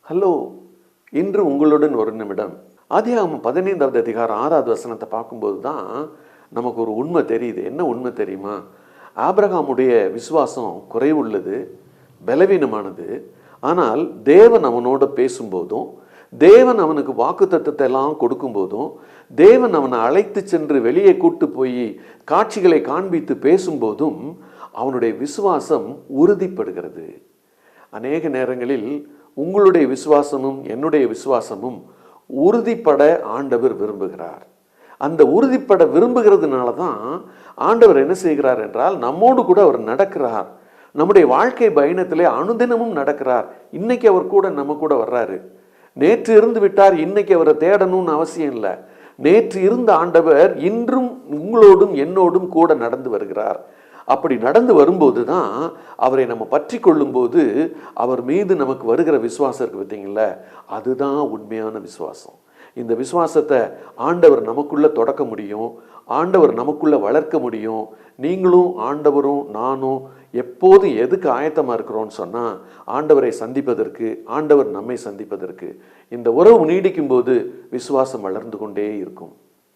Hello, இன்று உங்களுடன் ஒரு நிமிடம். ஆதியாகமம் 15வது அதிகாரம் 6வது வசனத்தை பார்க்கும்போது தான் நமக்கு ஒரு உண்மை தெரியுது. என்ன உண்மை தெரியுமா? ஆபிரகாமுடைய விசுவாசம் குறைவுள்ளது, பலவீனமானது. ஆனால் தேவன் அவனோடு பேசும்போதும், தேவன் அவனுக்கு வாக்குத்தத்தத்தை எல்லாம் கொடுக்கும்போதும், தேவன் அவனை அழைத்து சென்று வெளியே கூட்டு போய் காட்சிகளை காண்பித்து பேசும்போதும் அவனுடைய விசுவாசம் உறுதிப்படுகிறது. அநேக நேரங்களில் உங்களுடைய விசுவாசமும் என்னுடைய விசுவாசமும் உறுதிப்பட ஆண்டவர் விரும்புகிறார். அந்த உறுதிப்பட விரும்புகிறதுனால தான் ஆண்டவர் என்ன செய்கிறார் என்றால், நம்மோடு கூட அவர் நடக்கிறார். நம்முடைய வாழ்க்கை பயணத்திலே அனுதினமும் நடக்கிறார். இன்னைக்கு அவர் கூட நம்ம கூட வர்றாரு. நேற்று இருந்து விட்டார், இன்னைக்கு அவரை தேடணும்னு அவசியம் இல்லை. நேற்று இருந்த ஆண்டவர் இன்றும் உங்களோடும் என்னோடும் கூட நடந்து வருகிறார். அப்படி நடந்து வரும்போது தான் அவரை நம்ம பற்றி கொள்ளும்போது அவர் மீது நமக்கு வருகிற விசுவாசம் இருக்கு பார்த்தீங்களா, அதுதான் உண்மையான விசுவாசம். இந்த விசுவாசத்தை ஆண்டவர் நமக்குள்ள தொடக்க முடியும், ஆண்டவர் நமக்குள்ள வளர்க்க முடியும். நீங்களும் ஆண்டவரும் நானும் எப்போதும் எதுக்கு ஆயத்தமாக இருக்கிறோன்னு சொன்னால், ஆண்டவரை சந்திப்பதற்கு, ஆண்டவர் நம்மை சந்திப்பதற்கு. இந்த உறவு நீடிக்கும் போது விசுவாசம் வளர்ந்து கொண்டே இருக்கும்.